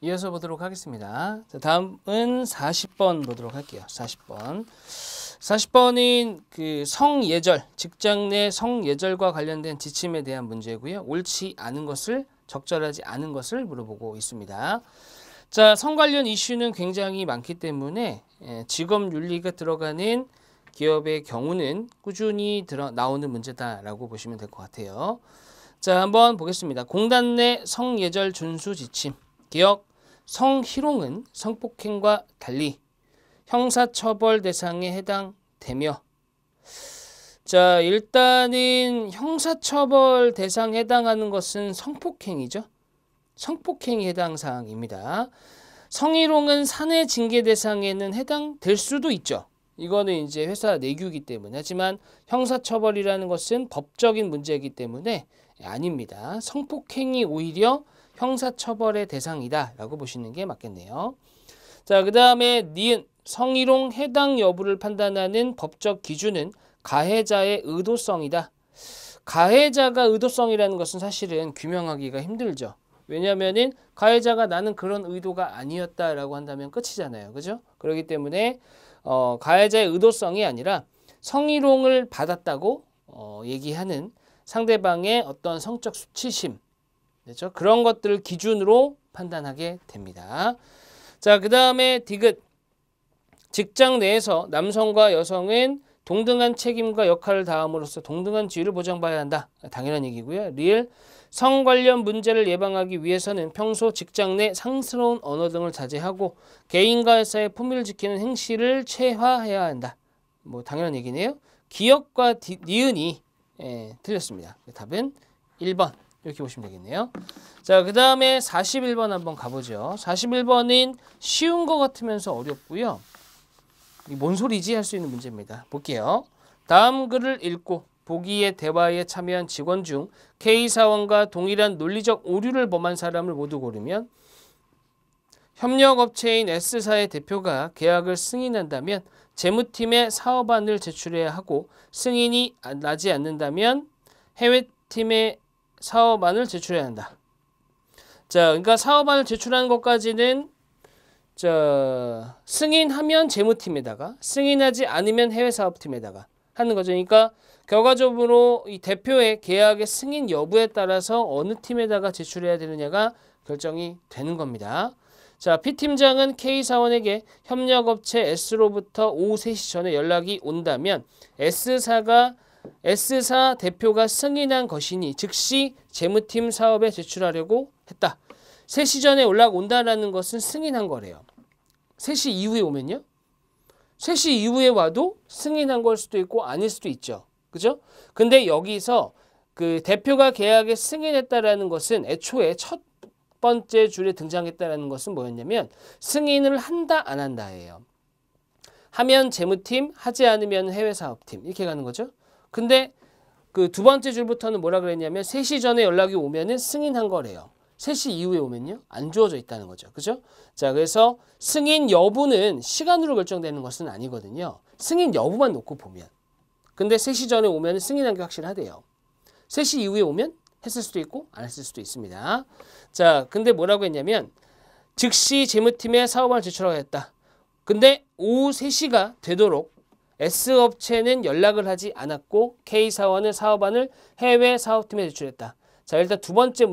이어서 보도록 하겠습니다. 자, 다음은 40번 보도록 할게요. 40번. 40번인 그 성예절, 직장 내 성예절과 관련된 지침에 대한 문제고요. 옳지 않은 것을, 적절하지 않은 것을 물어보고 있습니다. 자, 성 관련 이슈는 굉장히 많기 때문에 직업 윤리가 들어가는 기업의 경우는 꾸준히 나오는 문제다라고 보시면 될 것 같아요. 자, 한번 보겠습니다. 공단 내 성예절 준수 지침. 기억, 성희롱은 성폭행과 달리 형사처벌 대상에 해당되며, 자, 일단은 형사처벌 대상에 해당하는 것은 성폭행이죠. 성폭행이 해당 사항입니다. 성희롱은 사내 징계 대상에는 해당될 수도 있죠. 이거는 이제 회사 내규이기 때문에. 하지만 형사처벌이라는 것은 법적인 문제이기 때문에 아닙니다. 성폭행이 오히려 형사처벌의 대상이다 라고 보시는 게 맞겠네요. 자, 그 다음에 니은, 성희롱 해당 여부를 판단하는 법적 기준은 가해자의 의도성이다. 가해자가 의도성이라는 것은 사실은 규명하기가 힘들죠. 왜냐하면 가해자가 나는 그런 의도가 아니었다라고 한다면 끝이잖아요. 그죠? 그렇기 때문에 가해자의 의도성이 아니라 성희롱을 받았다고 얘기하는 상대방의 어떤 성적 수치심, 그렇죠? 그런 것들을 기준으로 판단하게 됩니다. 자, 그 다음에 디귿, 직장 내에서 남성과 여성은 동등한 책임과 역할을 다함으로써 동등한 지위를 보장받아야 한다. 당연한 얘기고요. 리을, 성 관련 문제를 예방하기 위해서는 평소 직장 내 상스러운 언어 등을 자제하고 개인과 회사의 품위를 지키는 행실을 최화해야 한다. 뭐 당연한 얘기네요. 기억과 니은이 틀렸습니다. 답은 1번 이렇게 보시면 되겠네요. 자, 그 다음에 41번 한번 가보죠. 41번은 쉬운 것 같으면서 어렵고요. 뭔 소리지? 할 수 있는 문제입니다. 볼게요. 다음 글을 읽고 보기의 대화에 참여한 직원 중 K사원과 동일한 논리적 오류를 범한 사람을 모두 고르면 협력업체인 S사의 대표가 계약을 승인한다면 재무팀에 사업안을 제출해야 하고, 승인이 나지 않는다면 해외팀에 사업안을 제출해야 한다. 자, 그러니까 사업안을 제출하는 것까지는 승인하면 재무팀에다가, 승인하지 않으면 해외사업팀에다가 하는 거죠. 그러니까 결과적으로 이 대표의 계약의 승인 여부에 따라서 어느 팀에다가 제출해야 되느냐가 결정이 되는 겁니다. 자, P팀장은 K사원에게 협력업체 S로부터 오후 3시 전에 연락이 온다면 S사 대표가 승인한 것이니 즉시 재무팀 사업에 제출하려고 했다. 3시 전에 연락 온다라는 것은 승인한 거래요. 3시 이후에 오면요? 3시 이후에 와도 승인한 걸 수도 있고 아닐 수도 있죠. 그죠? 근데 여기서 그 대표가 계약에 승인했다라는 것은 애초에 첫 번째 줄에 등장했다라는 것은 뭐였냐면 승인을 한다 안 한다예요. 하면 재무팀, 하지 않으면 해외사업팀 이렇게 가는 거죠. 근데 그 두 번째 줄부터는 뭐라 그랬냐면 3시 전에 연락이 오면은 승인한 거래요. 3시 이후에 오면요, 안 주어져 있다는 거죠. 그죠? 자, 그래서 승인 여부는 시간으로 결정되는 것은 아니거든요. 승인 여부만 놓고 보면. 근데 3시 전에 오면 승인한 게 확실하대요. 3시 이후에 오면 했을 수도 있고 안 했을 수도 있습니다. 자, 근데 뭐라고 했냐면 즉시 재무팀에 사업안을 제출하게 했다. 근데 오후 3시가 되도록 S업체는 연락을 하지 않았고 K사원은 사업안을 해외 사업팀에 제출했다. 자, 일단 두 번째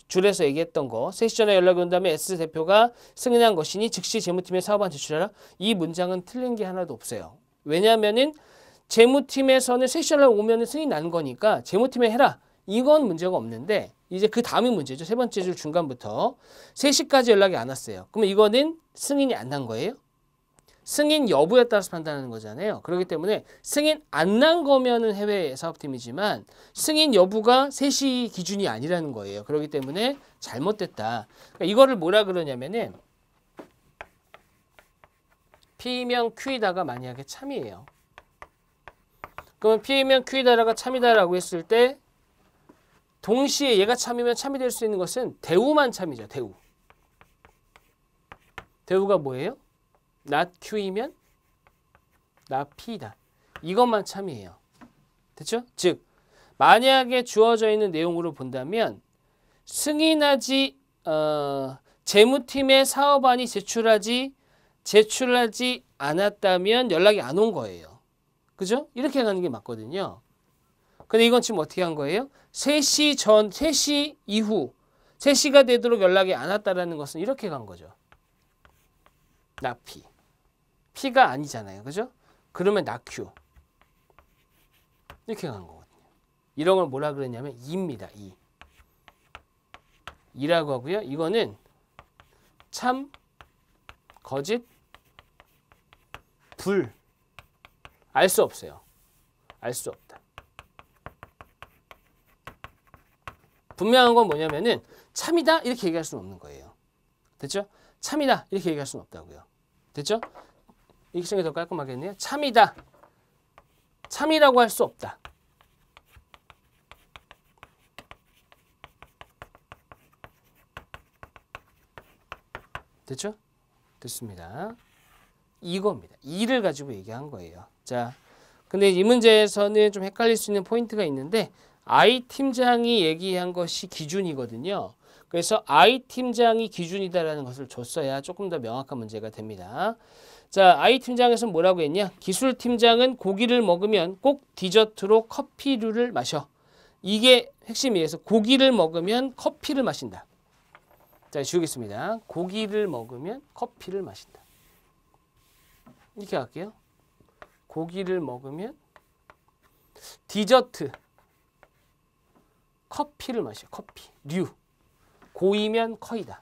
줄에서 얘기했던 거, 3시 전에 연락이 온 다음에 S대표가 승인한 것이니 즉시 재무팀에 사업안 제출하라. 이 문장은 틀린 게 하나도 없어요. 왜냐하면은 재무팀에서는 3시 전에 오면 승인 나는 거니까 재무팀에 해라. 이건 문제가 없는데 이제 그 다음이 문제죠. 세 번째 줄 중간부터 3시까지 연락이 안 왔어요. 그러면 이거는 승인이 안 난 거예요. 승인 여부에 따라서 판단하는 거잖아요. 그렇기 때문에 승인 안 난 거면은 해외 사업팀이지만 승인 여부가 3시 기준이 아니라는 거예요. 그렇기 때문에 잘못됐다. 그러니까 이거를 뭐라 그러냐면은 P면 Q이다가 만약에 참이에요. 그러면 P면 Q이다가 참이다라고 했을 때 동시에 얘가 참이면 참이 될 수 있는 것은 대우만 참이죠. 대우. 대우가 뭐예요? not Q이면 not P다. 이것만 참이에요. 됐죠? 즉 만약에 주어져 있는 내용으로 본다면 승인하지 재무팀에 사업안이 제출하지 않았다면 연락이 안 온 거예요. 그죠? 이렇게 가는 게 맞거든요. 근데 이건 지금 어떻게 한 거예요? 3시 전, 3시 이후 3시가 되도록 연락이 안 왔다라는 것은 이렇게 간 거죠. 나피. 피가 아니잖아요. 그죠? 그러면 나큐. 이렇게 간 거거든요. 이런 걸 뭐라 그랬냐면 이입니다. 이라고 하고요. 이거는 참, 거짓, 불. 알 수 없어요. 알 수 없다. 분명한 건 뭐냐면은 참이다 이렇게 얘기할 수는 없는 거예요. 됐죠? 참이다 이렇게 얘기할 수는 없다고요. 됐죠? 이렇게 생각이 더 깔끔하겠네요. 참이다. 참이라고 할 수 없다. 됐죠? 됐습니다. 이겁니다. 이를 가지고 얘기한 거예요. 자, 근데 이 문제에서는 좀 헷갈릴 수 있는 포인트가 있는데 I 팀장이 얘기한 것이 기준이거든요. 그래서 I 팀장이 기준이다라는 것을 줬어야 조금 더 명확한 문제가 됩니다. 자, I 팀장에서는 뭐라고 했냐? 기술 팀장은 고기를 먹으면 꼭 디저트로 커피류를 마셔. 이게 핵심이에요. 고기를 먹으면 커피를 마신다. 자, 지우겠습니다. 고기를 먹으면 커피를 마신다. 이렇게 할게요. 고기를 먹으면 디저트, 커피를 마셔. 커피류. 고이면 커이다.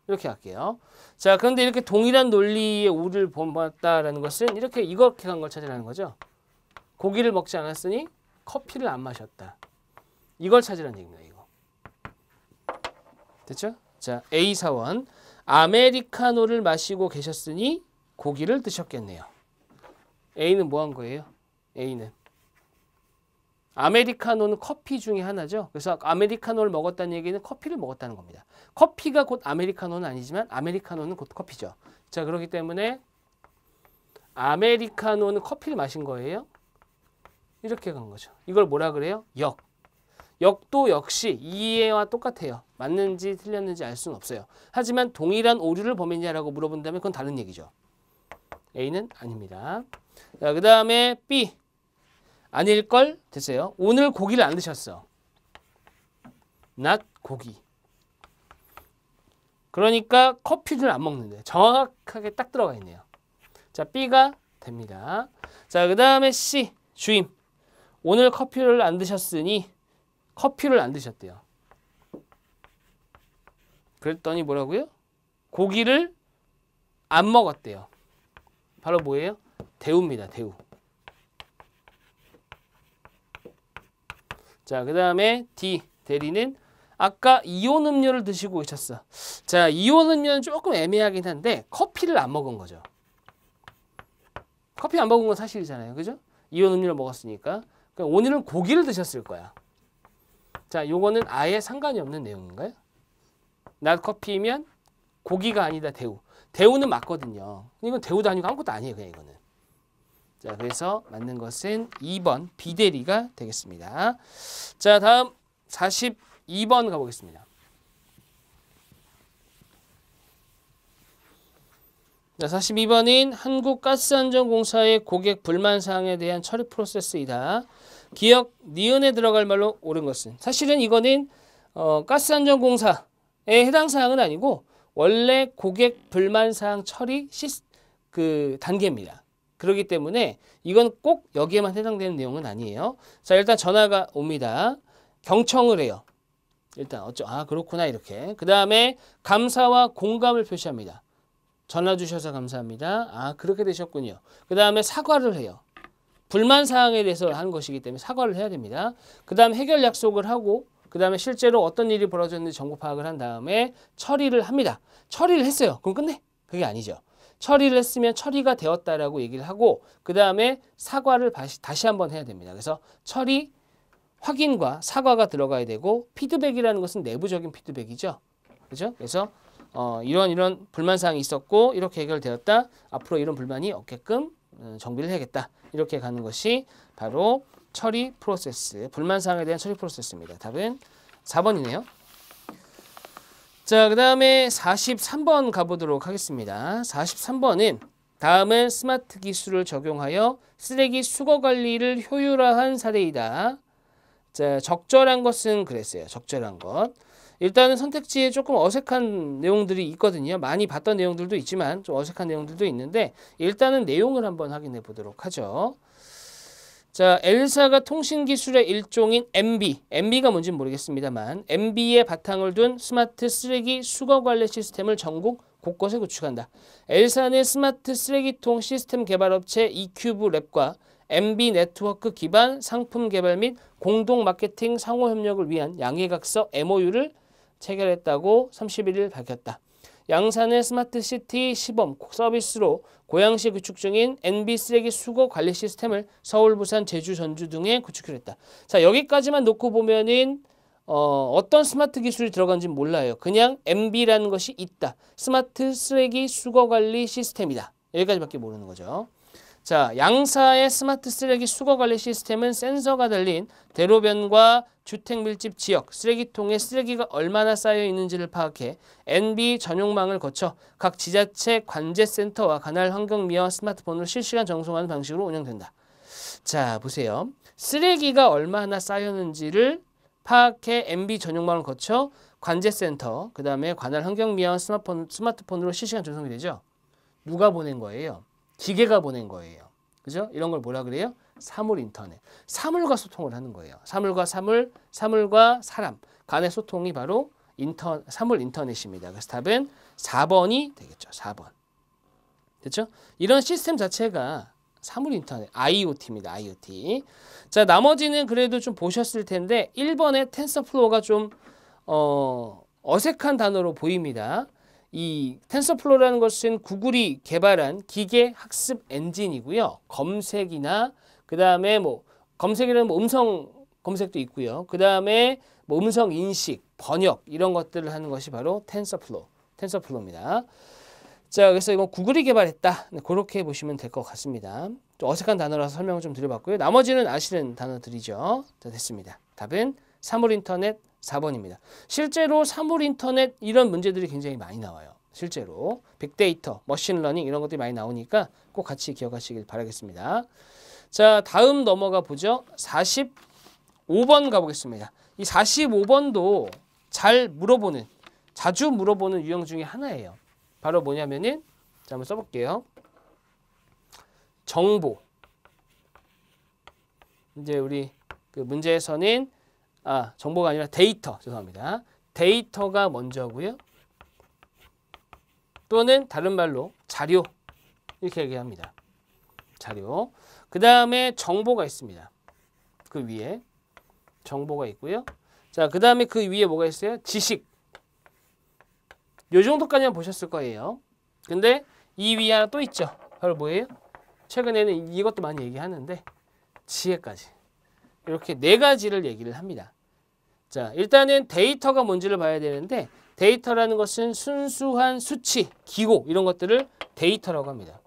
이렇게 할게요. 자, 그런데 이렇게 동일한 논리의 오를 본받았다라는 것은 이렇게 간 걸 찾으라는 거죠. 고기를 먹지 않았으니 커피를 안 마셨다. 이걸 찾으라는 얘기입니다. 이거. 됐죠? 자, A 사원. 아메리카노를 마시고 계셨으니 고기를 드셨겠네요. A는 뭐 한 거예요? A는 아메리카노는 커피 중에 하나죠. 그래서 아메리카노를 먹었다는 얘기는 커피를 먹었다는 겁니다. 커피가 곧 아메리카노는 아니지만 아메리카노는 곧 커피죠. 자, 그렇기 때문에 아메리카노는 커피를 마신 거예요. 이렇게 간 거죠. 이걸 뭐라 그래요? 역. 역도 역시 이해와 똑같아요. 맞는지 틀렸는지 알 수는 없어요. 하지만 동일한 오류를 범했냐라고 물어본다면 그건 다른 얘기죠. A는 아닙니다. 자, 그 다음에 B. 아닐걸? 됐어요. 오늘 고기를 안 드셨어. not 고기. 그러니까 커피를 안 먹는데 정확하게 딱 들어가 있네요. 자, B가 됩니다. 자, 그 다음에 C. 주임. 오늘 커피를 안 드셨으니 커피를 안 드셨대요. 그랬더니 뭐라고요? 고기를 안 먹었대요. 바로 뭐예요? 대우입니다. 대우. 자, 그 다음에 D. 대리는 아까 이온 음료를 드시고 계셨어. 자, 이온 음료는 조금 애매하긴 한데 커피를 안 먹은 거죠. 커피 안 먹은 건 사실이잖아요. 그죠? 이온 음료를 먹었으니까. 그러니까 오늘은 고기를 드셨을 거야. 자, 요거는 아예 상관이 없는 내용인가요? not 커피면 고기가 아니다. 대우. 대우는 맞거든요. 이건 대우도 아니고 아무것도 아니에요. 그냥 이거는. 자, 그래서 맞는 것은 2번 비대리가 되겠습니다. 자, 다음 42번 가보겠습니다. 자, 42번인 한국가스안전공사의 고객 불만 사항에 대한 처리 프로세스이다. 기억 니은에 들어갈 말로 옳은 것은 사실은 이거는 가스안전공사에 해당 사항은 아니고 원래 고객 불만 사항 처리 단계입니다. 그렇기 때문에 이건 꼭 여기에만 해당되는 내용은 아니에요. 자, 일단 전화가 옵니다. 경청을 해요. 일단 그렇구나 이렇게. 그 다음에 감사와 공감을 표시합니다. 전화 주셔서 감사합니다. 그렇게 되셨군요. 그 다음에 사과를 해요. 불만 사항에 대해서 하는 것이기 때문에 사과를 해야 됩니다. 그 다음 해결 약속을 하고 그 다음에 실제로 어떤 일이 벌어졌는지 정보 파악을 한 다음에 처리를 합니다. 처리를 했어요. 그럼 끝내? 그게 아니죠. 처리를 했으면 처리가 되었다라고 얘기를 하고 그 다음에 사과를 다시 한번 해야 됩니다. 그래서 처리, 확인과 사과가 들어가야 되고 피드백이라는 것은 내부적인 피드백이죠. 그죠? 그래서 이런 불만사항이 있었고 이렇게 해결되었다. 앞으로 이런 불만이 없게끔 정비를 해야겠다. 이렇게 가는 것이 바로 처리 프로세스, 불만사항에 대한 처리 프로세스입니다. 답은 4번이네요. 자, 그 다음에 43번 가보도록 하겠습니다. 43번은 다음은 스마트 기술을 적용하여 쓰레기 수거 관리를 효율화한 사례이다. 자, 적절한 것은 그랬어요. 적절한 것. 일단은 선택지에 조금 어색한 내용들이 있거든요. 많이 봤던 내용들도 있지만 좀 어색한 내용들도 있는데 일단은 내용을 한번 확인해 보도록 하죠. 자, L사가 통신기술의 일종인 MB가 뭔지는 모르겠습니다만 MB의 바탕을 둔 스마트 쓰레기 수거 관리 시스템을 전국 곳곳에 구축한다. L사는 스마트 쓰레기통 시스템 개발업체 이큐브랩과 MB 네트워크 기반 상품 개발 및 공동 마케팅 상호 협력을 위한 양해각서 MOU를 체결했다고 31일 밝혔다. 양산의 스마트시티 시범 서비스로 고양시 구축 중인 NB 쓰레기 수거 관리 시스템을 서울, 부산, 제주, 전주 등에 구축을 했다. 자, 여기까지만 놓고 보면은 어떤 스마트 기술이 들어간지 몰라요. 그냥 MB라는 것이 있다. 스마트 쓰레기 수거 관리 시스템이다. 여기까지밖에 모르는 거죠. 자, 양사의 스마트 쓰레기 수거 관리 시스템은 센서가 달린 대로변과 주택 밀집 지역, 쓰레기통에 쓰레기가 얼마나 쌓여 있는지를 파악해 NB 전용망을 거쳐 각 지자체 관제센터와 관할 환경미화 스마트폰으로 실시간 전송하는 방식으로 운영된다. 자, 보세요. 쓰레기가 얼마나 쌓였는지를 파악해 NB 전용망을 거쳐 관제센터, 그 다음에 관할 환경미화 스마트폰으로 실시간 전송이 되죠. 누가 보낸 거예요? 기계가 보낸 거예요. 그죠? 이런 걸 뭐라 그래요? 사물 인터넷. 사물과 소통을 하는 거예요. 사물과 사물, 사물과 사람 간의 소통이 바로 사물 인터넷입니다. 그래서 답은 4번이 되겠죠. 4번. 됐죠? 이런 시스템 자체가 사물 인터넷, IoT입니다. IoT. 자, 나머지는 그래도 좀 보셨을 텐데 1번의 텐서플로우가 좀 어색한 단어로 보입니다. 이 텐서플로우라는 것은 구글이 개발한 기계 학습 엔진이고요. 검색이나 그 다음에 검색이라는 음성 검색도 있고요. 그 다음에 음성 인식, 번역 이런 것들을 하는 것이 바로 텐서플로우입니다. 자, 그래서 이건 구글이 개발했다. 그렇게 보시면 될 것 같습니다. 좀 어색한 단어라서 설명을 좀 드려봤고요. 나머지는 아시는 단어들이죠. 자, 됐습니다. 답은 사물인터넷 4번입니다. 실제로 사물인터넷 이런 문제들이 굉장히 많이 나와요. 실제로 빅데이터, 머신러닝 이런 것들이 많이 나오니까 꼭 같이 기억하시길 바라겠습니다. 자, 다음 넘어가 보죠. 45번 가보겠습니다. 이 45번도 자주 물어보는 유형 중에 하나예요. 바로 뭐냐면은, 자, 한번 써볼게요. 정보. 이제 우리 그 문제에서는 정보가 아니라 데이터, 죄송합니다. 데이터가 먼저고요. 또는 다른 말로 자료 이렇게 얘기합니다. 자료. 그 다음에 정보가 있습니다. 그 위에 정보가 있고요. 자, 그 다음에 그 위에 뭐가 있어요? 지식. 요 정도까지만 보셨을 거예요. 근데 이 위에 하나 또 있죠. 바로 뭐예요? 최근에는 이것도 많이 얘기하는데 지혜까지. 이렇게 4가지를 얘기를 합니다. 자, 일단은 데이터가 뭔지를 봐야 되는데 데이터라는 것은 순수한 수치, 기호 이런 것들을 데이터라고 합니다.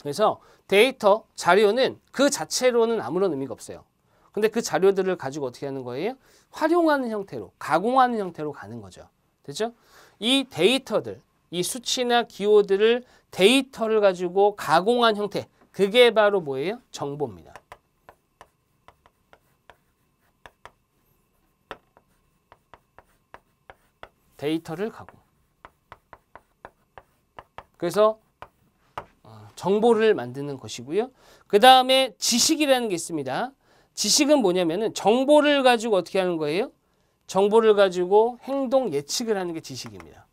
그래서 데이터, 자료는 그 자체로는 아무런 의미가 없어요. 근데 그 자료들을 가지고 어떻게 하는 거예요? 활용하는 형태로, 가공하는 형태로 가는 거죠. 됐죠? 이 데이터들, 이 수치나 기호들을 데이터를 가지고 가공한 형태, 그게 바로 뭐예요? 정보입니다. 데이터를 가공. 그래서 정보를 만드는 것이고요. 그 다음에 지식이라는 게 있습니다. 지식은 뭐냐면은 정보를 가지고 어떻게 하는 거예요? 정보를 가지고 행동 예측을 하는 게 지식입니다.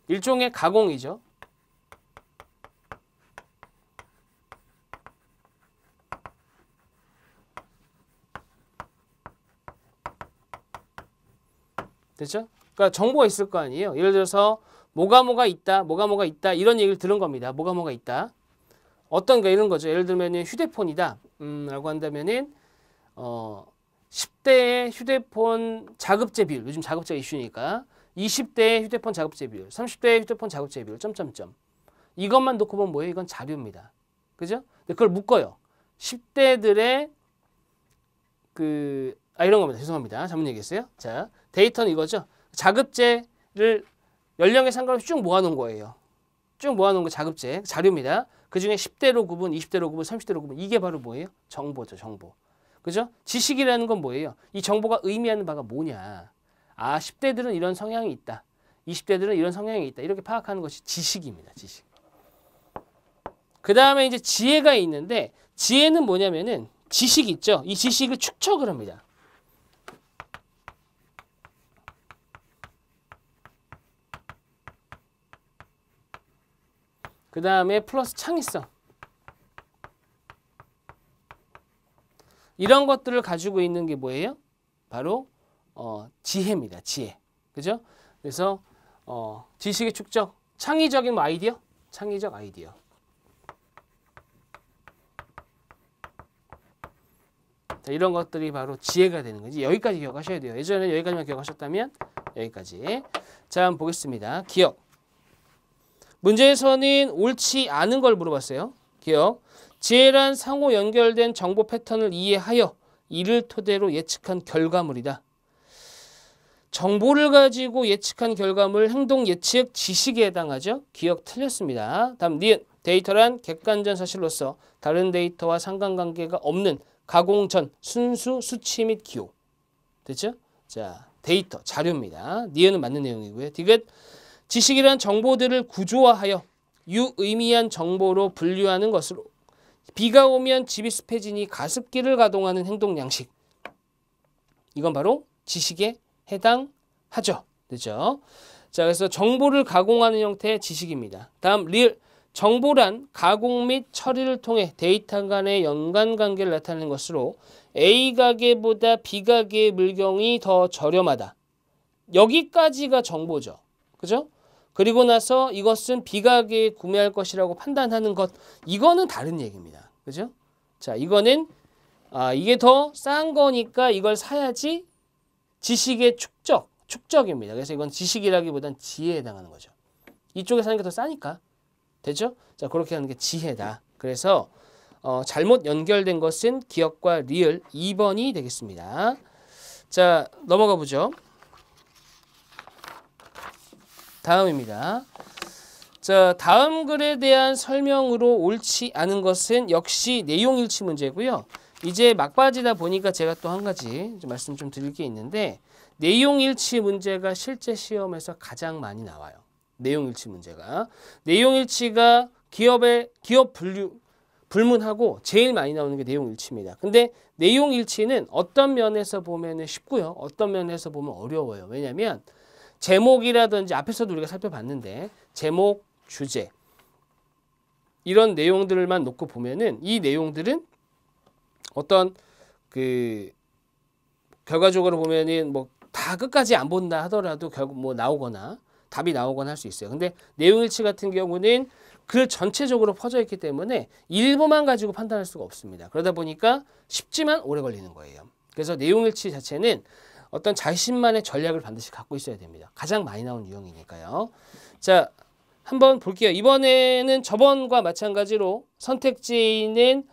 일종의 가공이죠. 됐죠? 그러니까 정보가 있을 거 아니에요. 예를 들어서 뭐가 있다 이런 얘기를 들은 겁니다. 뭐가 있다. 어떤 게 이런 거죠. 예를 들면 휴대폰이다 라고 한다면은 10대의 휴대폰 자급제 비율, 요즘 자급제 이슈니까 20대의 휴대폰 자급제 비율, 30대의 휴대폰 자급제 비율 점점점. 이것만 놓고 보면 뭐예요? 이건 자료입니다. 그죠? 근데 그걸 묶어요. 10대들의 이런 겁니다. 죄송합니다. 잘못 얘기했어요. 자, 데이터는 이거죠. 자급제를 연령에 상관없이 쭉 모아놓은 거예요. 쭉 모아놓은 거 자급제, 자료입니다. 그 중에 10대로 구분, 20대로 구분, 30대로 구분. 이게 바로 뭐예요? 정보죠, 정보. 그죠? 지식이라는 건 뭐예요? 이 정보가 의미하는 바가 뭐냐. 아, 10대들은 이런 성향이 있다. 20대들은 이런 성향이 있다. 이렇게 파악하는 것이 지식입니다, 지식. 그 다음에 이제 지혜가 있는데, 지혜는 뭐냐면은 지식 있죠? 이 지식을 축적을 합니다. 그 다음에 플러스 창의성. 이런 것들을 가지고 있는 게 뭐예요? 바로 지혜입니다. 지혜. 그죠? 그래서 지식의 축적, 창의적인 아이디어, 창의적 아이디어. 자, 이런 것들이 바로 지혜가 되는 거지. 여기까지 기억하셔야 돼요. 예전에 여기까지만 기억하셨다면 여기까지. 자, 한번 보겠습니다. 기억. 문제에서는 옳지 않은 걸 물어봤어요. 기억. 지혜란 상호 연결된 정보 패턴을 이해하여 이를 토대로 예측한 결과물이다. 정보를 가지고 예측한 결과물, 행동 예측, 지식에 해당하죠. 기억 틀렸습니다. 다음 니은. 데이터란 객관전 사실로서 다른 데이터와 상관관계가 없는 가공 전 순수 수치 및 기호. 됐죠? 자, 데이터, 자료입니다. 니은은 맞는 내용이고요. 디귿. 지식이란 정보들을 구조화하여 유의미한 정보로 분류하는 것으로 비가 오면 집이 습해지니 가습기를 가동하는 행동 양식. 이건 바로 지식에 해당하죠. 그죠? 자, 그래서 정보를 가공하는 형태의 지식입니다. 다음 리을. 정보란 가공 및 처리를 통해 데이터 간의 연관관계를 나타내는 것으로 A 가게보다 B 가게의 물건이 더 저렴하다. 여기까지가 정보죠. 그죠? 그리고 나서 이것은 B 가게에 구매할 것이라고 판단하는 것. 이거는 다른 얘기입니다. 그죠? 자, 이거는 이게 더 싼 거니까 이걸 사야지. 지식의 축적입니다. 그래서 이건 지식이라기보단 지혜에 해당하는 거죠. 이쪽에 사는 게 더 싸니까. 되죠? 자, 그렇게 하는 게 지혜다. 그래서 잘못 연결된 것은 기억과 리을 2번이 되겠습니다. 자, 넘어가 보죠. 다음입니다. 자, 다음 글에 대한 설명으로 옳지 않은 것은 역시 내용일치 문제고요. 이제 막바지다 보니까 제가 또 한 가지 말씀 좀 드릴 게 있는데, 내용일치 문제가 실제 시험에서 가장 많이 나와요. 내용일치 문제가. 내용일치가 기업 불문하고 제일 많이 나오는 게 내용일치입니다. 근데 내용일치는 어떤 면에서 보면 쉽고요. 어떤 면에서 보면 어려워요. 왜냐하면 제목이라든지 앞에서도 우리가 살펴봤는데 제목, 주제 이런 내용들만 놓고 보면은 이 내용들은 어떤 결과적으로 보면은 뭐 다 끝까지 안 본다 하더라도 결국 뭐 나오거나 답이 나오거나 할 수 있어요. 근데 내용일치 같은 경우는 글 전체적으로 퍼져 있기 때문에 일부만 가지고 판단할 수가 없습니다. 그러다 보니까 쉽지만 오래 걸리는 거예요. 그래서 내용일치 자체는 어떤 자신만의 전략을 반드시 갖고 있어야 됩니다. 가장 많이 나온 유형이니까요. 자, 한번 볼게요. 이번에는 저번과 마찬가지로 선택지에 있는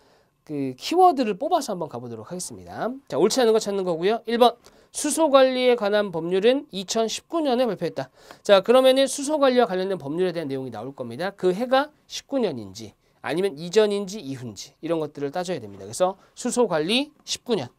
키워드를 뽑아서 한번 가보도록 하겠습니다. 자, 옳지 않은 거 찾는 거고요. 1번. 수소관리에 관한 법률은 2019년에 발표했다. 자, 그러면은 수소관리와 관련된 법률에 대한 내용이 나올 겁니다. 그 해가 19년인지 아니면 이전인지 이후인지 이런 것들을 따져야 됩니다. 그래서 수소관리 19년.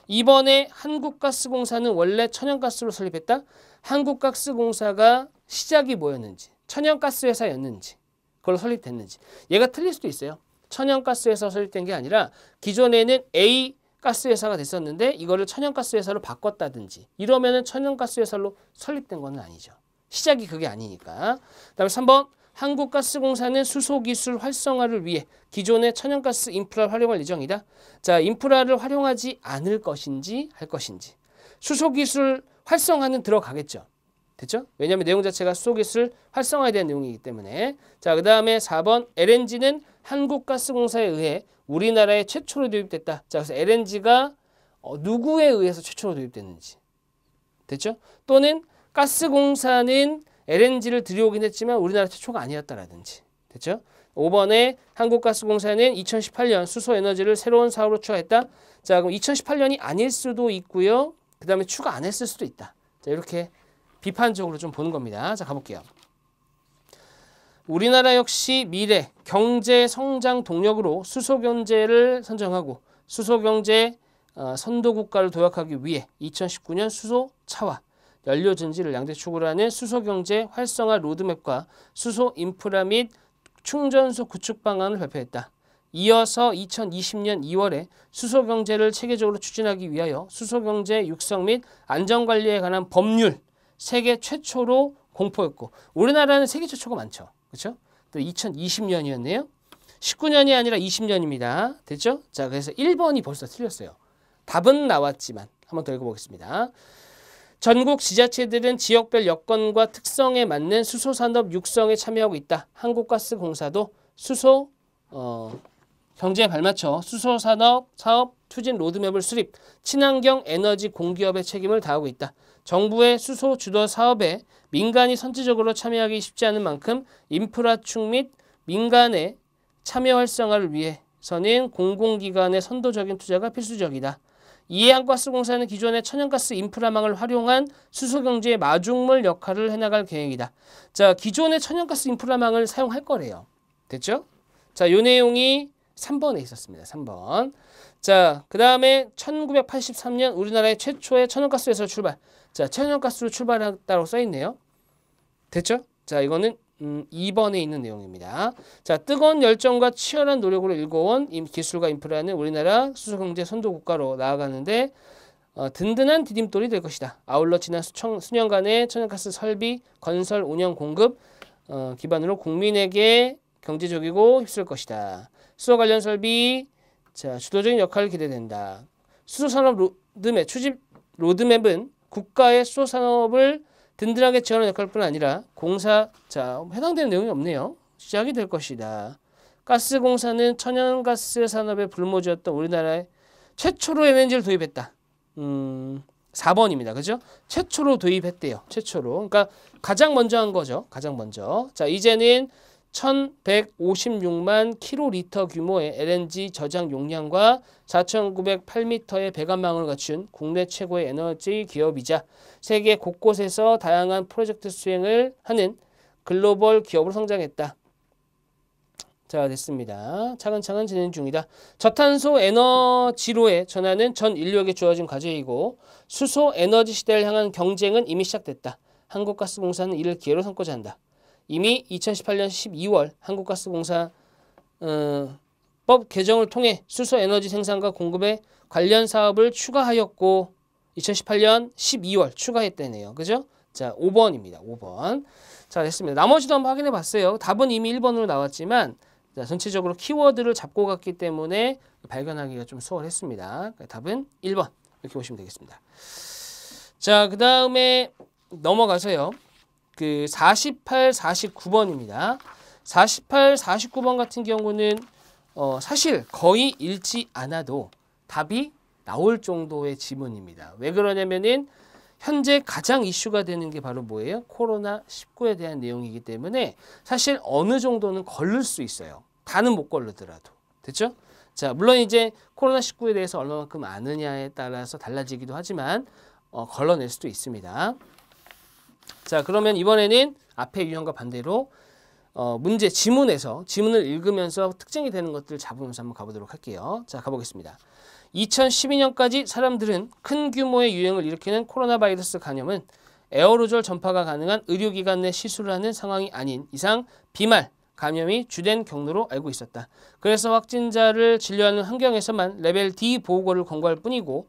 이번에 한국가스공사는 원래 천연가스로 설립했다. 한국가스공사가 시작이 뭐였는지, 천연가스회사였는지, 그걸로 설립됐는지. 얘가 틀릴 수도 있어요. 천연가스회사 설립된 게 아니라 기존에는 A 가스회사가 됐었는데 이거를 천연가스회사로 바꿨다든지 이러면은 천연가스회사로 설립된 건 아니죠. 시작이 그게 아니니까. 그다음에 3번. 한국가스공사는 수소기술 활성화를 위해 기존의 천연가스 인프라를 활용할 예정이다. 자, 인프라를 활용하지 않을 것인지 할 것인지. 수소기술 활성화는 들어가겠죠. 됐죠? 왜냐하면 내용 자체가 수소기술 활성화에 대한 내용이기 때문에. 자, 그 다음에 4번. LNG는 한국가스공사에 의해 우리나라에 최초로 도입됐다. 자, 그래서 LNG가 누구에 의해서 최초로 도입됐는지. 됐죠? 또는 가스공사는 LNG를 들여오긴 했지만 우리나라 최초가 아니었다라든지. 됐죠? 5번에 한국가스공사는 2018년 수소에너지를 새로운 사업으로 추가했다. 자, 그럼 2018년이 아닐 수도 있고요. 그 다음에 추가 안 했을 수도 있다. 자, 이렇게 비판적으로 좀 보는 겁니다. 자, 가볼게요. 우리나라 역시 미래 경제 성장 동력으로 수소 경제를 선정하고 수소 경제 선도 국가를 도약하기 위해 2019년 수소 차화 연료 증지를 양대 축으로 하는 수소 경제 활성화 로드맵과 수소 인프라 및 충전소 구축 방안을 발표했다. 이어서 2020년 2월에 수소 경제를 체계적으로 추진하기 위하여 수소 경제 육성 및 안전 관리에 관한 법률 세계 최초로 공포했고 우리나라는 세계 최초가 많죠. 그렇죠? 또 2020년이었네요. 19년이 아니라 20년입니다. 됐죠? 자, 그래서 1번이 벌써 틀렸어요. 답은 나왔지만 한번 더 읽어보겠습니다. 전국 지자체들은 지역별 여건과 특성에 맞는 수소산업 육성에 참여하고 있다. 한국가스공사도 수소 경제에 발맞춰 수소산업 사업 추진 로드맵을 수립, 친환경 에너지 공기업의 책임을 다하고 있다. 정부의 수소 주도 사업에 민간이 선제적으로 참여하기 쉽지 않은 만큼 인프라축 및 민간의 참여 활성화를 위해서는 공공기관의 선도적인 투자가 필수적이다. 이에 한국가스공사는 기존의 천연가스 인프라망을 활용한 수소경제의 마중물 역할을 해나갈 계획이다. 자, 기존의 천연가스 인프라망을 사용할 거래요. 됐죠? 자, 요 내용이 3번에 있었습니다. 3번. 자, 그 다음에 1983년 우리나라의 최초의 천연가스에서 출발. 자, 천연가스로 출발했다고 써있네요. 됐죠? 자, 이거는 2번에 있는 내용입니다. 자, 뜨거운 열정과 치열한 노력으로 일궈온 기술과 인프라는 우리나라 수소경제 선도국가로 나아가는데 든든한 디딤돌이 될 것이다. 아울러 지난 수년간의 천연가스 설비, 건설, 운영, 공급 기반으로 국민에게 경제적이고 휩쓸 것이다. 수소 관련 설비, 자, 주도적인 역할을 기대된다. 수소산업 로드맵, 추진 로드맵은 국가의 수소산업을 든든하게 지원하는 역할뿐 아니라 공사, 자, 해당되는 내용이 없네요. 시작이 될 것이다. 가스공사는 천연가스 산업의 불모지였던 우리나라에 최초로 LNG를 도입했다. 4번입니다. 그죠? 최초로 도입했대요. 최초로. 그러니까 가장 먼저 한 거죠. 가장 먼저. 자, 이제는 1156만 킬로리터 규모의 LNG 저장 용량과 4,908m의 배관망을 갖춘 국내 최고의 에너지 기업이자 세계 곳곳에서 다양한 프로젝트 수행을 하는 글로벌 기업으로 성장했다. 자, 됐습니다. 차근차근 진행 중이다. 저탄소 에너지로의 전환은 전 인류에게 주어진 과제이고 수소 에너지 시대를 향한 경쟁은 이미 시작됐다. 한국가스공사는 이를 기회로 삼고자 한다. 이미 2018년 12월 한국가스공사 법 개정을 통해 수소에너지 생산과 공급에 관련 사업을 추가하였고 2018년 12월 추가했다네요. 그죠? 자, 5번입니다. 5번. 자, 됐습니다. 나머지도 한번 확인해 봤어요. 답은 이미 1번으로 나왔지만 자, 전체적으로 키워드를 잡고 갔기 때문에 발견하기가 좀 수월했습니다. 답은 1번 이렇게 보시면 되겠습니다. 자, 그 다음에 넘어가서요. 그 48, 49번입니다. 48, 49번 같은 경우는 사실 거의 읽지 않아도 답이 나올 정도의 지문입니다. 왜 그러냐면은 현재 가장 이슈가 되는 게 바로 뭐예요? 코로나19에 대한 내용이기 때문에 사실 어느 정도는 걸릴 수 있어요. 다는 못 걸르더라도. 됐죠? 자, 물론 이제 코로나19에 대해서 얼마만큼 아느냐에 따라서 달라지기도 하지만 걸러낼 수도 있습니다. 자, 그러면 이번에는 앞의 유형과 반대로 문제 지문에서 지문을 읽으면서 특징이 되는 것들을 잡으면서 한번 가보도록 할게요. 자, 가보겠습니다. 2012년까지 사람들은 큰 규모의 유행을 일으키는 코로나 바이러스 감염은 에어로졸 전파가 가능한 의료기관 내 시술을 하는 상황이 아닌 이상 비말 감염이 주된 경로로 알고 있었다. 그래서 확진자를 진료하는 환경에서만 레벨 D 보호구를 권고할 뿐이고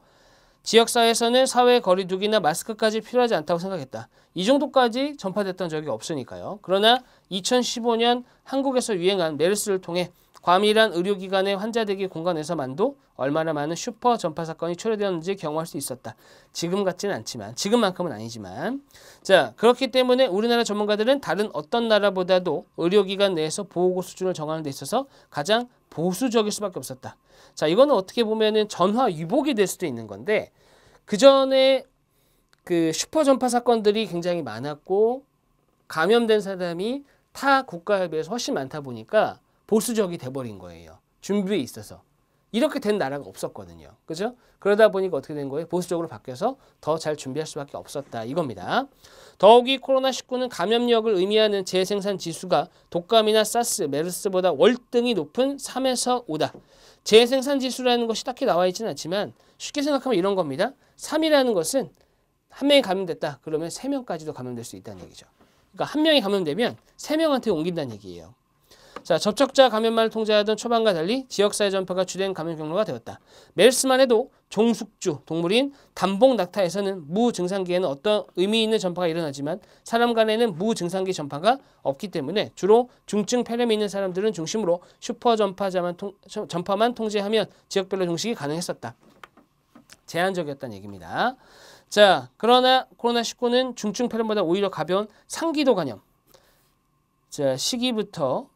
지역사회에서는 사회 거리두기나 마스크까지 필요하지 않다고 생각했다. 이 정도까지 전파됐던 적이 없으니까요. 그러나 2015년 한국에서 유행한 메르스를 통해 과밀한 의료기관의 환자 대기 공간에서만도 얼마나 많은 슈퍼 전파 사건이 초래되었는지 경험할 수 있었다. 지금 같지는 않지만, 지금만큼은 아니지만. 자, 그렇기 때문에 우리나라 전문가들은 다른 어떤 나라보다도 의료기관 내에서 보호구 수준을 정하는 데 있어서 가장 보수적일 수밖에 없었다. 자, 이거는 어떻게 보면은 전화 위복이 될 수도 있는 건데, 그 전에 그 슈퍼 전파 사건들이 굉장히 많았고, 감염된 사람이 타 국가에 비해서 훨씬 많다 보니까 보수적이 돼버린 거예요. 준비에 있어서. 이렇게 된 나라가 없었거든요. 그죠? 그러다 보니까 어떻게 된 거예요? 보수적으로 바뀌어서 더 잘 준비할 수밖에 없었다. 이겁니다. 더욱이 코로나19는 감염력을 의미하는 재생산 지수가 독감이나 사스, 메르스보다 월등히 높은 3에서 5다. 재생산 지수라는 것이 딱히 나와 있지는 않지만 쉽게 생각하면 이런 겁니다. 3이라는 것은 한 명이 감염됐다. 그러면 3명까지도 감염될 수 있다는 얘기죠. 그러니까 한 명이 감염되면 3명한테 옮긴다는 얘기예요. 자, 접촉자 감염만을 통제하던 초반과 달리 지역사회 전파가 주된 감염 경로가 되었다. 메르스만 해도 종숙주 동물인 단복 낙타에서는 무증상기에는 어떤 의미 있는 전파가 일어나지만 사람 간에는 무증상기 전파가 없기 때문에 주로 중증 폐렴이 있는 사람들은 중심으로 슈퍼 전파만 통제하면 지역별로 종식이 가능했었다. 제한적이었다는 얘기입니다. 자, 그러나 코로나19는 중증 폐렴보다 오히려 가벼운 상기도 간염. 자, 시기부터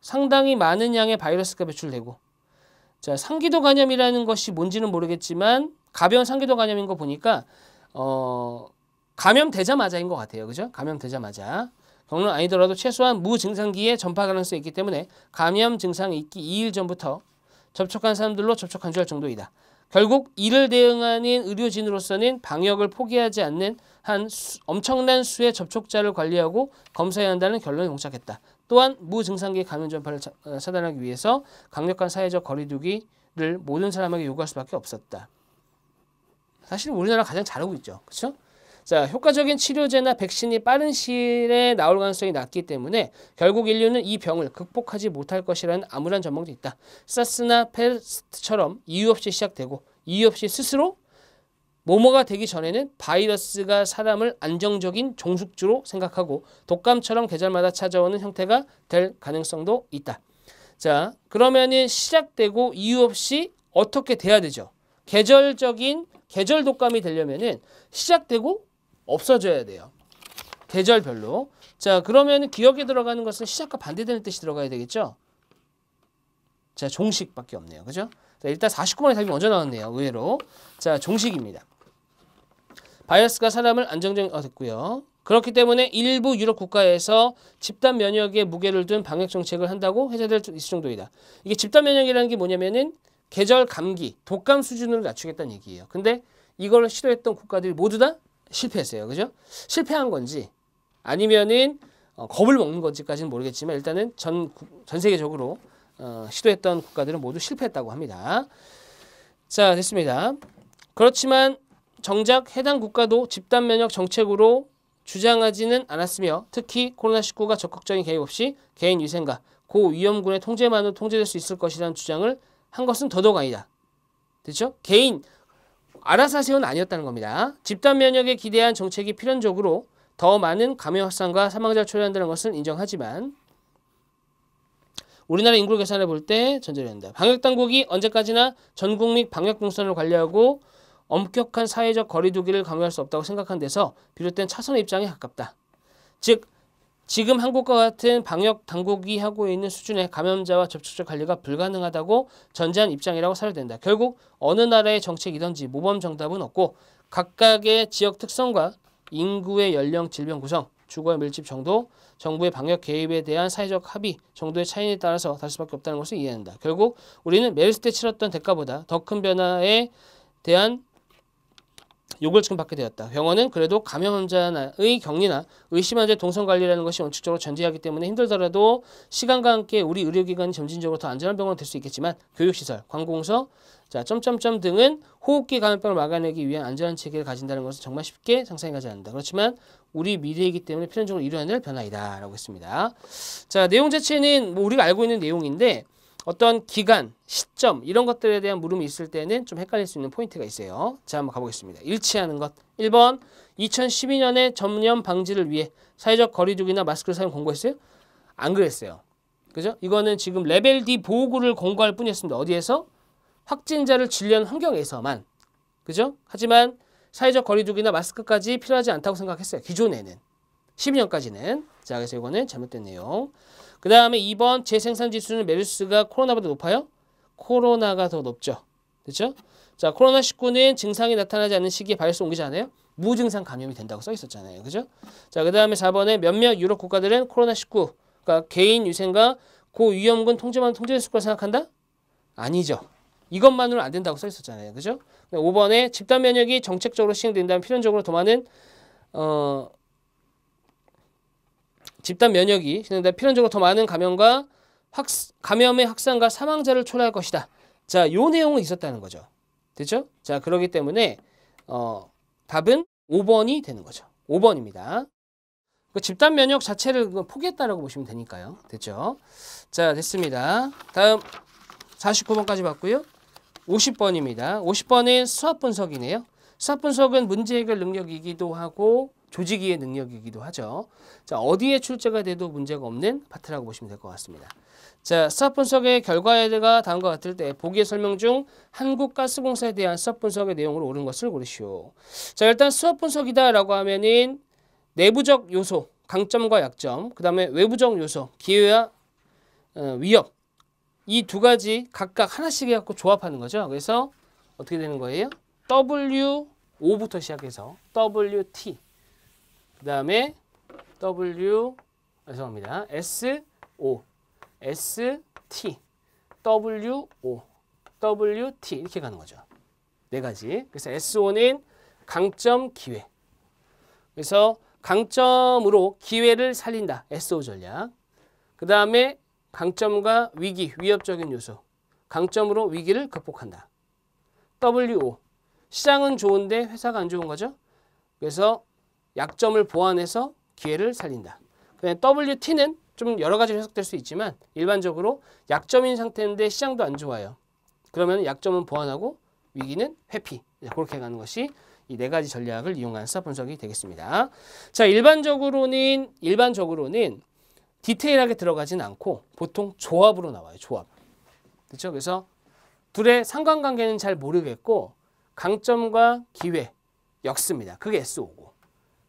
상당히 많은 양의 바이러스가 배출되고, 자, 상기도 간염이라는 것이 뭔지는 모르겠지만 가벼운 상기도 간염인 거 보니까 감염되자마자인 것 같아요. 그죠? 감염되자마자. 경로는 아니더라도 최소한 무증상기에 전파 가능성이 있기 때문에 감염 증상이 있기 2일 전부터 접촉한 사람들로 접촉 간주할 정도이다. 결국 이를 대응하는 의료진으로서는 방역을 포기하지 않는 엄청난 수의 접촉자를 관리하고 검사해야 한다는 결론에 동착했다. 또한 무증상기 감염 전파를 차단하기 위해서 강력한 사회적 거리두기를 모든 사람에게 요구할 수밖에 없었다. 사실 우리나라가 가장 잘하고 있죠. 그렇죠? 자, 효과적인 치료제나 백신이 빠른 시일에 나올 가능성이 낮기 때문에 결국 인류는 이 병을 극복하지 못할 것이라는 암울한 전망도 있다. 사스나 페스트처럼 이유 없이 시작되고 이유 없이 스스로 뭐뭐가 되기 전에는 바이러스가 사람을 안정적인 종숙주로 생각하고 독감처럼 계절마다 찾아오는 형태가 될 가능성도 있다. 자, 그러면은 시작되고 이유 없이 어떻게 돼야 되죠? 계절 독감이 되려면은 시작되고 없어져야 돼요. 계절별로. 자, 그러면은 기억에 들어가는 것은 시작과 반대되는 뜻이 들어가야 되겠죠? 자, 종식밖에 없네요. 그죠? 자, 일단 49번의 답이 먼저 나왔네요. 의외로. 자, 종식입니다. 바이러스가 사람을 됐고요. 그렇기 때문에 일부 유럽 국가에서 집단 면역에 무게를 둔 방역 정책을 한다고 해제될 수 있을 정도이다. 이게 집단 면역이라는 게 뭐냐면은 계절 감기, 독감 수준으로 낮추겠다는 얘기예요. 근데 이걸 시도했던 국가들이 모두 다 실패했어요. 그죠? 실패한 건지 아니면은 겁을 먹는 건지까지는 모르겠지만 일단은 전 세계적으로 시도했던 국가들은 모두 실패했다고 합니다. 자, 됐습니다. 그렇지만 정작 해당 국가도 집단 면역 정책으로 주장하지는 않았으며 특히 코로나19가 적극적인 개입 없이 개인 위생과 고위험군의 통제만으로 통제될 수 있을 것이라는 주장을 한 것은 더더욱 아니다. 됐죠? 개인 알아서 하세요는 아니었다는 겁니다. 집단 면역에 기대한 정책이 필연적으로 더 많은 감염 확산과 사망자를 초래한다는 것은 인정하지만 우리나라 인구 계산을 볼 때 전제된다. 방역당국이 언제까지나 전국민 방역동선을 관리하고 엄격한 사회적 거리두기를 강요할 수 없다고 생각한 데서 비롯된 차선의 입장에 가깝다. 즉 지금 한국과 같은 방역당국이 하고 있는 수준의 감염자와 접촉자 관리가 불가능하다고 전제한 입장이라고 사료가 된다. 결국 어느 나라의 정책이든지 모범 정답은 없고 각각의 지역 특성과 인구의 연령, 질병 구성, 주거의 밀집 정도, 정부의 방역 개입에 대한 사회적 합의 정도의 차이에 따라서 다를 수밖에 없다는 것을 이해한다. 결국 우리는 메르스 때 치렀던 대가보다 더 큰 변화에 대한 욕을 지금 받게 되었다. 병원은 그래도 감염 환자의 격리나 의심 환자의 동선 관리라는 것이 원칙적으로 전제하기 때문에 힘들더라도 시간과 함께 우리 의료기관이 점진적으로 더 안전한 병원이 될 수 있겠지만 교육시설, 관공서, 점점점 등은 호흡기 감염병을 막아내기 위한 안전한 체계를 가진다는 것은 정말 쉽게 상상이 가지 않는다. 그렇지만 우리 미래이기 때문에 필연적으로 이루어야 될 변화이다 라고 했습니다. 자, 내용 자체는 우리가 알고 있는 내용인데 어떤 기간, 시점 이런 것들에 대한 물음이 있을 때는 좀 헷갈릴 수 있는 포인트가 있어요. 자, 한번 가보겠습니다. 일치하는 것. 1번 2012년에 전염 방지를 위해 사회적 거리두기나 마스크 사용 공고했어요? 안 그랬어요. 그죠? 이거는 지금 레벨 D 보호구를 공고할 뿐이었습니다. 어디에서? 확진자를 진료하는 환경에서만. 그죠? 하지만 사회적 거리두기나 마스크까지 필요하지 않다고 생각했어요. 기존에는. 12년까지는. 자, 그래서 이거는 잘못된 내용. 그 다음에 2번 재생산 지수는 메르스가 코로나보다 높아요? 코로나가 더 높죠. 됐죠? 자, 코로나19는 증상이 나타나지 않는 시기에 바이러스 옮기지 않아요? 무증상 감염이 된다고 써 있었잖아요. 그죠? 자, 그 다음에 4번에 몇몇 유럽 국가들은 코로나19, 그러니까 개인 위생과 고위험군 통제만 통제됐을 거라 생각한다? 아니죠. 이것만으로는 안 된다고 써 있었잖아요. 그죠? 5번에 집단 면역이 정책적으로 시행된다면 필연적으로 더 많은 집단 면역이 시행된다면 필연적으로 더 많은 감염의 확산과 사망자를 초래할 것이다. 자, 요 내용은 있었다는 거죠. 됐죠? 자, 그렇기 때문에 답은 5번이 되는 거죠. 5번입니다. 그 집단 면역 자체를 포기했다라고 보시면 되니까요. 됐죠? 자, 됐습니다. 다음 49번까지 봤고요. 50번입니다. 50번은 수학 분석이네요. 수학 분석은 문제 해결 능력이기도 하고 조직이의 능력이기도 하죠. 자, 어디에 출제가 돼도 문제가 없는 파트라고 보시면 될 것 같습니다. 자, 수학 분석의 결과가 다음과 같을 때 보기의 설명 중 한국가스공사에 대한 수학 분석의 내용으로 옳은 것을 고르시오. 자, 일단 수학 분석이다라고 하면은 내부적 요소, 강점과 약점, 그 다음에 외부적 요소, 기회와 위협, 이 두 가지 각각 하나씩 해갖고 조합하는 거죠. 그래서 어떻게 되는 거예요? W5부터 시작해서 WT, 그 다음에 죄송합니다. SO, ST, WO, WT 이렇게 가는 거죠. 네 가지. 그래서 SO는 강점, 기회. 그래서 강점으로 기회를 살린다. SO 전략. 그 다음에 강점과 위기, 위협적인 요소. 강점으로 위기를 극복한다. WO. 시장은 좋은데 회사가 안 좋은 거죠. 그래서 약점을 보완해서 기회를 살린다. WT는 좀 여러 가지로 해석될 수 있지만 일반적으로 약점인 상태인데 시장도 안 좋아요. 그러면 약점은 보완하고 위기는 회피. 그렇게 가는 것이 이 네 가지 전략을 이용한 수학 분석이 되겠습니다. 자, 일반적으로는 디테일하게 들어가진 않고 보통 조합으로 나와요. 조합. 그렇죠? 그래서 둘의 상관관계는 잘 모르겠고 강점과 기회 엮습니다. 그게 SO고.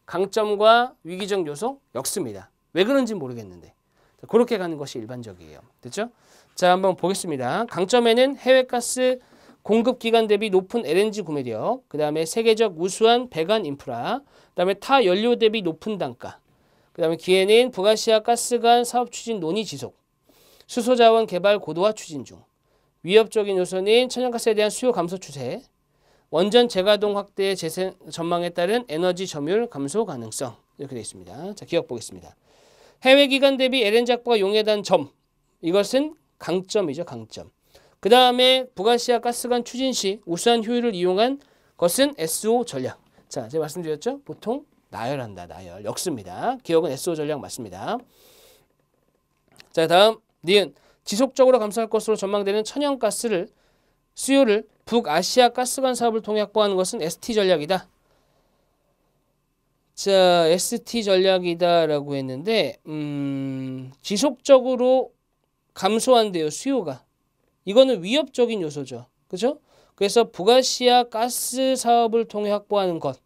강점과 위기적 요소 엮습니다. 왜 그런지 모르겠는데. 그렇게 가는 것이 일반적이에요. 됐죠? 자, 한번 보겠습니다. 강점에는 해외가스 공급 기간 대비 높은 LNG 구매력, 그 다음에 세계적 우수한 배관 인프라, 그 다음에 타 연료 대비 높은 단가, 그 다음에 기회는 북아시아 가스관 사업 추진 논의 지속, 수소자원 개발 고도화 추진 중, 위협적인 요소는 천연가스에 대한 수요 감소 추세, 원전 재가동 확대의 재생 전망에 따른 에너지 점유율 감소 가능성 이렇게 되어 있습니다. 자, 기억 보겠습니다. 해외 기관 대비 LNG 확보가 용이하다는 점, 이것은 강점이죠. 강점. 그 다음에 북아시아 가스관 추진 시 우수한 효율을 이용한 것은 SO 전략. 자, 제가 말씀드렸죠? 보통 나열한다. 나열. 엮습니다. 기억은 SO 전략 맞습니다. 자, 다음 니은 지속적으로 감소할 것으로 전망되는 천연가스를 수요를 북아시아 가스관 사업을 통해 확보하는 것은 ST 전략이다. 자, ST 전략이다라고 했는데 지속적으로 감소한대요. 수요가. 이거는 위협적인 요소죠. 그죠? 그래서 북아시아 가스 사업을 통해 확보하는 것.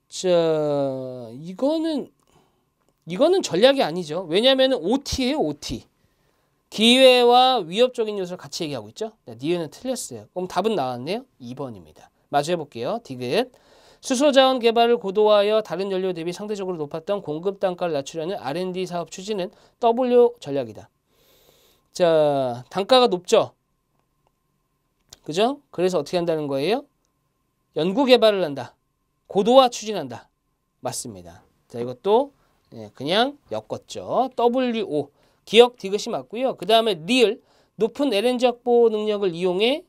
자, 이거는 전략이 아니죠. 왜냐하면 OT예요. OT. 기회와 위협적인 요소를 같이 얘기하고 있죠. 니은은 틀렸어요. 그럼 답은 나왔네요. 2번입니다. 마저 해볼게요. 디귿. 수소자원 개발을 고도화하여 다른 연료 대비 상대적으로 높았던 공급 단가를 낮추려는 R&D 사업 추진은 W 전략이다. 자, 단가가 높죠? 그죠? 그래서 어떻게 한다는 거예요? 연구 개발을 한다. 고도화 추진한다. 맞습니다. 자, 이것도 그냥 엮었죠. WO. 기억 디귿이 맞고요. 그 다음에 리을. 높은 LNG 확보 능력을 이용해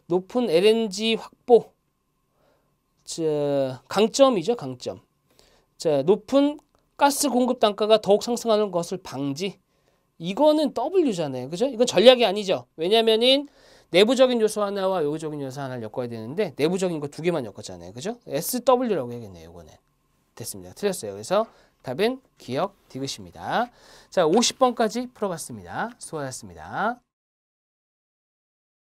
높은 LNG 확보. 자, 강점이죠. 강점. 자, 높은 가스 공급 단가가 더욱 상승하는 것을 방지. 이거는 W잖아요. 그죠? 이건 전략이 아니죠. 왜냐면은 내부적인 요소 하나와 외부적인 요소 하나를 엮어야 되는데 내부적인 거 두 개만 엮었잖아요. 그죠? SW라고 해야겠네요. 이거는. 됐습니다. 틀렸어요. 그래서 답은 기억 디귿입니다. 자, 50번까지 풀어봤습니다. 수고하셨습니다.